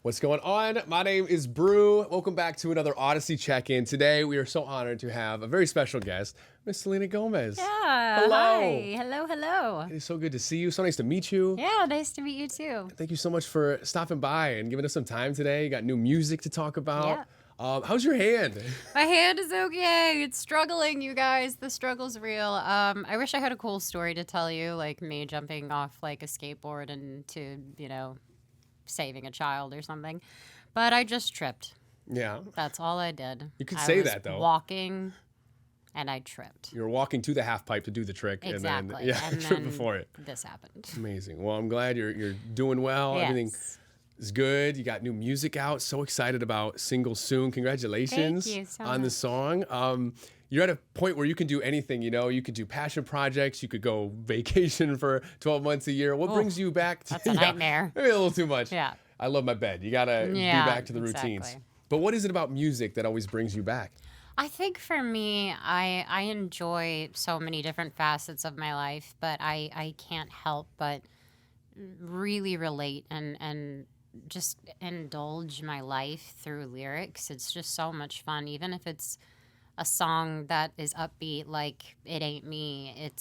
What's going on? My name is Brew. Welcome back to another Odyssey check-in. Today, we are so honored to have a very special guest, Miss Selena Gomez. Yeah. Hello. Hi. Hello. It is so good to see you. So nice to meet you. Yeah, nice to meet you too. Thank you so much for stopping by and giving us some time today. You got new music to talk about. How's your hand? My hand is okay. It's struggling, you guys. The struggle's real. I wish I had a cool story to tell you, like me jumping off like a skateboard into, saving a child or something. But I just tripped. Yeah. That's all I did. You could say that, I though. was walking and I tripped. You were walking to the half pipe to do the trick. Exactly. And then tripped before it. This happened. Amazing. Well, I'm glad you're doing well. Yes. Everything is good. You got new music out. So excited about single soon. Congratulations Thank you so on the much. song. You're at a point where you can do anything, you could do passion projects. You could go vacation for 12 months a year. What brings you back to That's a nightmare. Maybe a little too much. Yeah. I love my bed. You got to be back to the routines. Exactly. But what is it about music that always brings you back? I think for me, I enjoy so many different facets of my life, but I can't help but really relate and just indulge my life through lyrics. It's just so much fun, even if it's a song that is upbeat like It Ain't Me.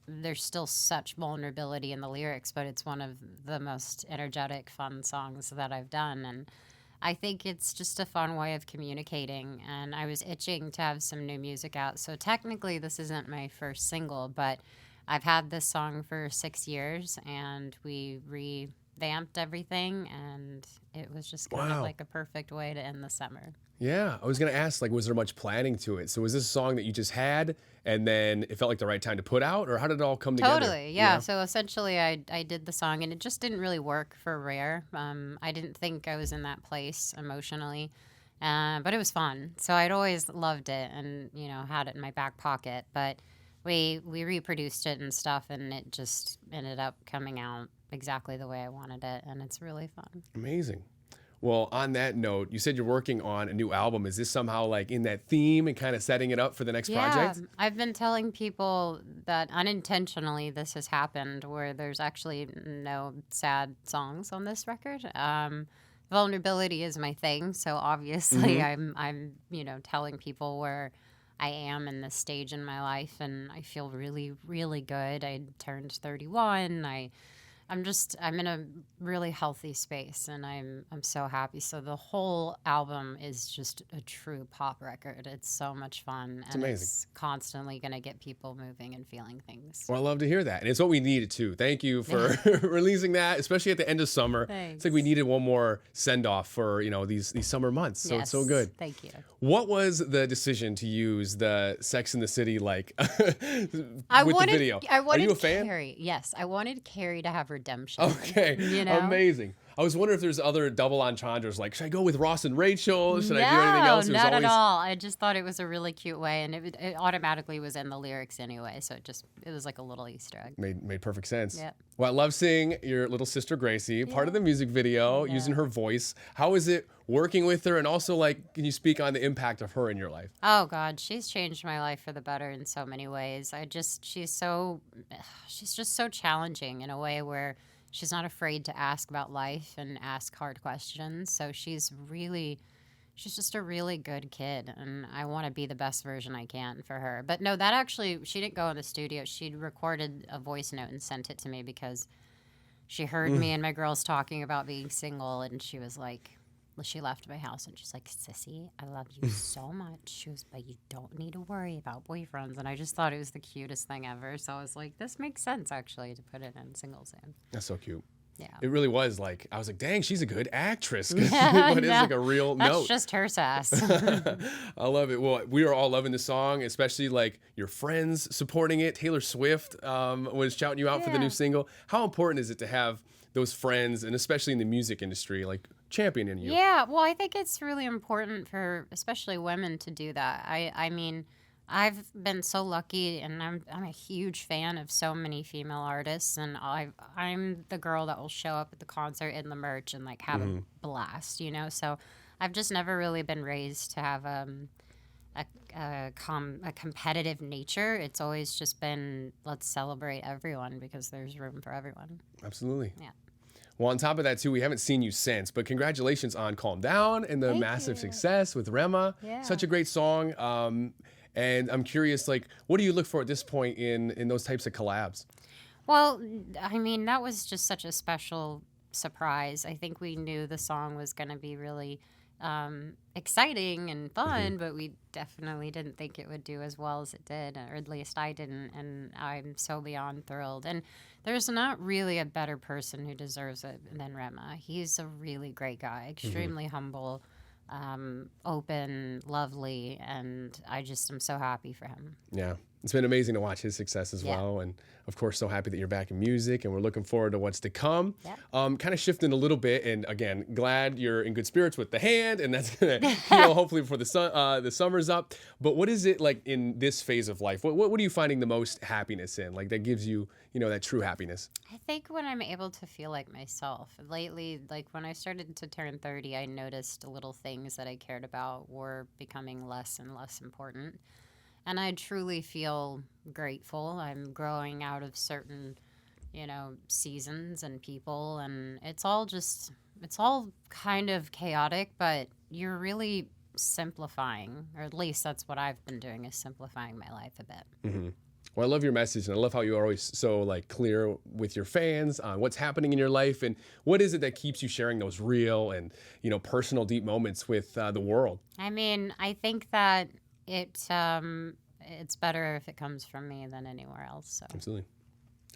There's still such vulnerability in the lyrics, but it's one of the most energetic, fun songs that I've done. And I think it's just a fun way of communicating. And I was itching to have some new music out. So technically, this isn't my first single, but I've had this song for 6 years, and we revamped everything, and it was just kind of like a perfect way to end the summer. Yeah, I was going to ask, was there much planning to it? So was this a song that you just had and then it felt like the right time to put out, or how did it all come together? Totally, yeah. So essentially I did the song, and it just didn't really work for Rare. I didn't think I was in that place emotionally, but it was fun. So I'd always loved it and, had it in my back pocket. But we reproduced it and stuff, and it just ended up coming out exactly the way I wanted it, and it's really fun. Amazing. Well, on that note, you said you're working on a new album. Is this somehow in that theme and kind of setting it up for the next project? I've been telling people that unintentionally this has happened, where there's actually no sad songs on this record. Vulnerability is my thing, so obviously I'm telling people where I am in this stage in my life, and I feel really, really good. I turned 31. I'm in a really healthy space, and I'm so happy. So the whole album is just a true pop record. It's so much fun. It's amazing. It's constantly going to get people moving and feeling things. Well, I love to hear that. And it's what we needed too. Thank you for releasing that, especially at the end of summer. Thanks. It's like we needed one more send-off for, these summer months. So it's so good. Thank you. What was the decision to use the Sex and the City with the video? Are you a fan? Carrie, yes, I wanted Carrie to have redemption. Okay, amazing. I was wondering if there's other double entendres, should I go with Ross and Rachel? Should I do anything else? No, not at all. I just thought it was a really cute way, and it automatically was in the lyrics anyway, so it was like a little Easter egg. Made perfect sense. Yep. Well, I love seeing your little sister Gracie, part of the music video, using her voice. How is it working with her? And also, can you speak on the impact of her in your life? Oh God, she's changed my life for the better in so many ways. She's just so challenging in a way where she's not afraid to ask about life and ask hard questions. So she's just a really good kid, and I want to be the best version I can for her. But no, she didn't go in the studio. She recorded a voice note and sent it to me because she heard me and my girls talking about being single, and she was like, she left my house and she's like, "Sissy, I love you so much." She was, "But you don't need to worry about boyfriends." And I just thought it was the cutest thing ever. So I was like, this makes sense actually to put it in Singles In. That's so cute. Yeah. It really was I was like, dang, she's a good actress. Yeah, But it's a real that's note. just her sass. I love it. Well, we are all loving the song, especially your friends supporting it. Taylor Swift was shouting you out for the new single. How important is it to have those friends, and especially in the music industry, championing you? Yeah, well, I think it's really important for especially women to do that. I mean, I've been so lucky, and I'm a huge fan of so many female artists, and I'm the girl that will show up at the concert in the merch and have a blast, So I've just never really been raised to have a competitive nature. It's always just been, let's celebrate everyone because there's room for everyone. Absolutely. Yeah. Well, on top of that, too, we haven't seen you since, but congratulations on Calm Down and the Thank massive you. success with Rema. Yeah. Such a great song. And I'm curious, like, what do you look for at this point in those types of collabs? Well, I mean, that was just such a special surprise. I think we knew the song was going to be really exciting and fun, but we definitely didn't think it would do as well as it did, or at least I didn't. And I'm so beyond thrilled. And there's not really a better person who deserves it than Rema. He's a really great guy, extremely humble, open, lovely, and I just am so happy for him. Yeah. It's been amazing to watch his success as Yeah. well. And of course, so happy that you're back in music and we're looking forward to what's to come. Yep. Kind of shifting a little bit. And again, glad you're in good spirits with the hand and that's going to heal hopefully before the summer's up. But what is it like in this phase of life? What are you finding the most happiness in? Like that gives you, that true happiness? I think when I'm able to feel like myself. Lately, like when I started to turn 30, I noticed little things that I cared about were becoming less and less important. And I truly feel grateful. I'm growing out of certain, seasons and people, and it's all kind of chaotic, but you're really simplifying, or at least that's what I've been doing, is simplifying my life a bit. Well, I love your message, and I love how you are always so clear with your fans on what's happening in your life, and what is it that keeps you sharing those real and personal, deep moments with the world. I mean, I think that it's better if it comes from me than anywhere else. So. Absolutely.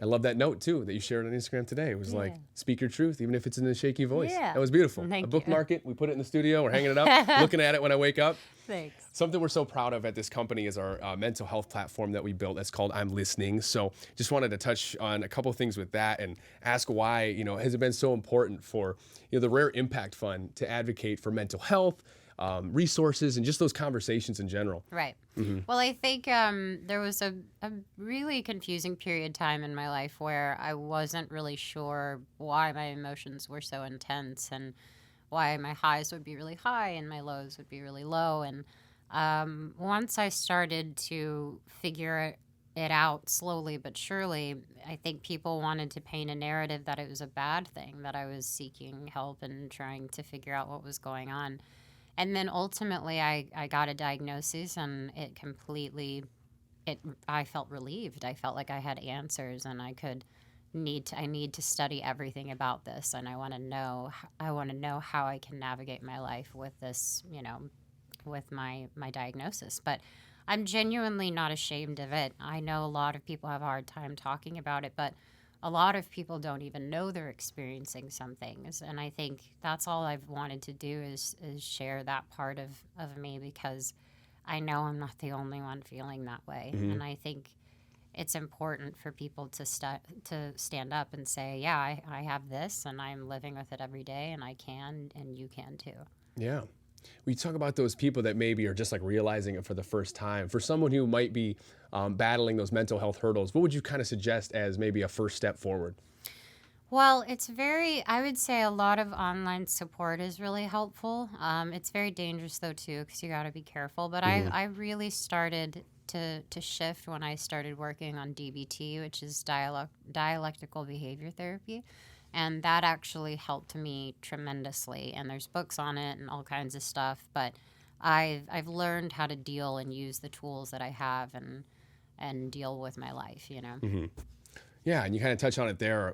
I love that note too that you shared on Instagram today. It was like, speak your truth, even if it's in a shaky voice. Yeah. That was beautiful. Thank I bookmark it. We put it in the studio. We're hanging it up, looking at it when I wake up. Thanks. Something we're so proud of at this company is our mental health platform that we built that's called I'm Listening. So just wanted to touch on a couple things with that and ask why, has it been so important for the Rare Impact Fund to advocate for mental health, resources, and just those conversations in general. Right. Well, I think there was a really confusing period of time in my life where I wasn't really sure why my emotions were so intense and why my highs would be really high and my lows would be really low. And once I started to figure it out slowly but surely, I think people wanted to paint a narrative that it was a bad thing, that I was seeking help and trying to figure out what was going on. And then ultimately I got a diagnosis, and I felt relieved. I felt like I had answers, and I need to study everything about this, and I want to know how I can navigate my life with this, with my diagnosis. But I'm genuinely not ashamed of it. I know a lot of people have a hard time talking about it, but a lot of people don't even know they're experiencing some things. And I think that's all I've wanted to do is share that part of me, because I know I'm not the only one feeling that way. And I think it's important for people to stand up and say, yeah, I have this and I'm living with it every day, and I can, and you can too. Yeah. We talk about those people that maybe are just realizing it for the first time. For someone who might be battling those mental health hurdles, what would you kind of suggest as maybe a first step forward? Well, I would say a lot of online support is really helpful. It's very dangerous though too, because you got to be careful. But I really started to shift when I started working on DBT, which is dialectical behavior therapy. And that actually helped me tremendously. And there's books on it and all kinds of stuff. But I've learned how to deal and use the tools that I have and deal with my life, Yeah, and you kind of touch on it there.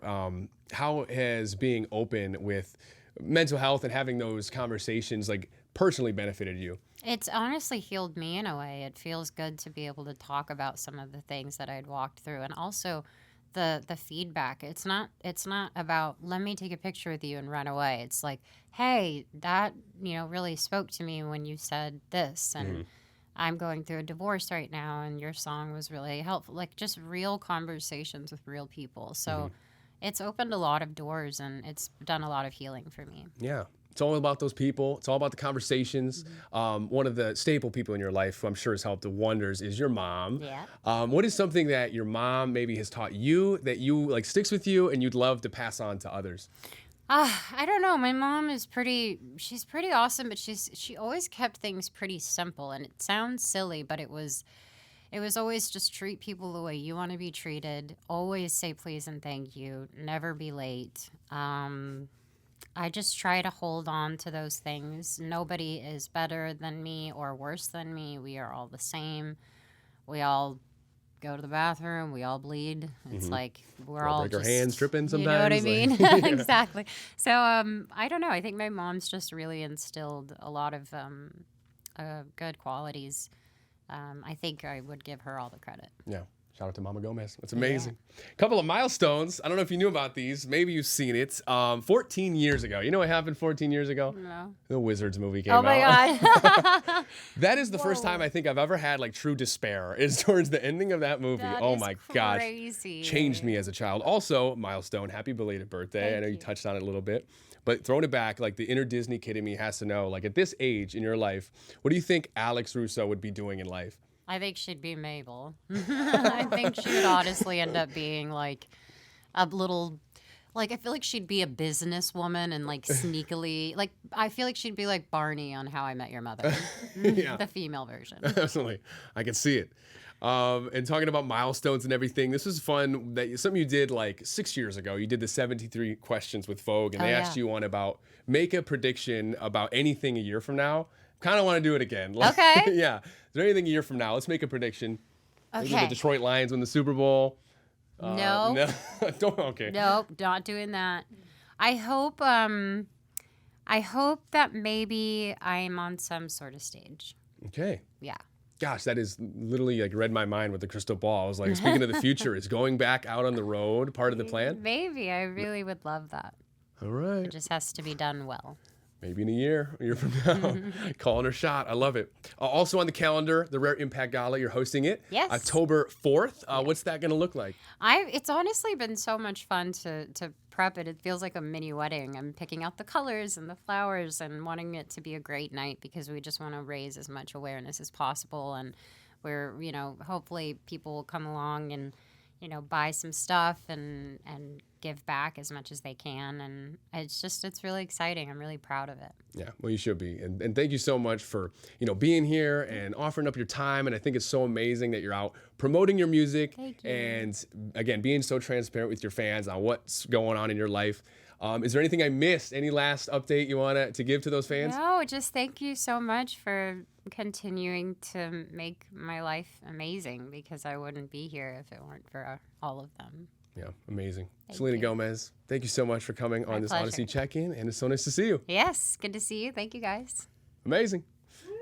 How has being open with mental health and having those conversations personally benefited you? It's honestly healed me in a way. It feels good to be able to talk about some of the things that I'd walked through, and also the feedback. It's not about, let me take a picture with you and run away. It's like, hey, that really spoke to me when you said this, and I'm going through a divorce right now, and your song was really helpful. Just real conversations with real people. So it's opened a lot of doors, and it's done a lot of healing for me. Yeah. It's all about those people. It's all about the conversations. One of the staple people in your life who I'm sure has helped wonders is your mom. Yeah. What is something that your mom maybe has taught you that you sticks with you and you'd love to pass on to others? I don't know. My mom is she's pretty awesome, but she always kept things pretty simple, and it sounds silly, but it was always just treat people the way you want to be treated. Always say please and thank you. Never be late. I just try to hold on to those things. Nobody is better than me or worse than me. We are all the same. We all go to the bathroom. We all bleed. It's like we're all break our just, hands tripping sometimes. You know what I mean? Like, yeah. Exactly. So I don't know. I think my mom's just really instilled a lot of good qualities. I think I would give her all the credit. Yeah. Shout out to Mama Gomez. That's amazing. Couple of milestones. I don't know if you knew about these. Maybe you've seen it. 14 years ago. You know what happened 14 years ago? No. The Wizards movie came out. Oh my God. That is the first time I think I've ever had like true despair is towards the ending of that movie. That Oh is my crazy. gosh. Changed me as a child. Also, milestone. Happy belated birthday. I know you touched on it a little bit. But throwing it back, like the inner Disney kid in me has to know, like at this age in your life, what do you think Alex Russo would be doing in life? I think she'd be Mabel. I think she would honestly end up being like a little, like I feel like she'd be a businesswoman and like sneakily, like I feel like she'd be like Barney on How I Met Your Mother, the female version. Absolutely, I can see it. And talking about milestones and everything, this was fun. That something you did like 6 years ago. You did the 73 questions with Vogue, and they asked you one about make a prediction about anything a year from now. Kind of want to do it again. Like, Okay. Yeah. Is there anything a year from now? Let's make a prediction. Okay. Maybe the Detroit Lions win the Super Bowl. No. No. Don't. Okay. Nope, not doing that. I hope that maybe I'm on some sort of stage. Okay. Yeah. Gosh, that is literally like read my mind with the crystal ball. I was like, speaking of the future, is going back out on the road part of the plan? Maybe. I really would love that. All right. It just has to be done well. Maybe in a year from now. Calling her shot. I love it. Also on the calendar, the Rare Impact Gala. You're hosting it. Yes. October 4th. What's that going to look like? It's honestly been so much fun to prep it. It feels like a mini wedding. I'm picking out the colors and the flowers and wanting it to be a great night because we just want to raise as much awareness as possible. And we're, hopefully people will come along and, buy some stuff and give back as much as they can. And it's really exciting. I'm really proud of it. Yeah, well, you should be. And thank you so much for, being here and offering up your time. And I think it's so amazing that you're out promoting your music. Thank you. And again, being so transparent with your fans on what's going on in your life. Is there anything I missed? Any last update you want to give to those fans? No, just thank you so much for continuing to make my life amazing because I wouldn't be here if it weren't for all of them. Yeah, amazing. Thank Selena you. Gomez, thank you so much for coming on this pleasure. Odyssey check-in, and it's so nice to see you. Yes, good to see you. Thank you, guys. Amazing.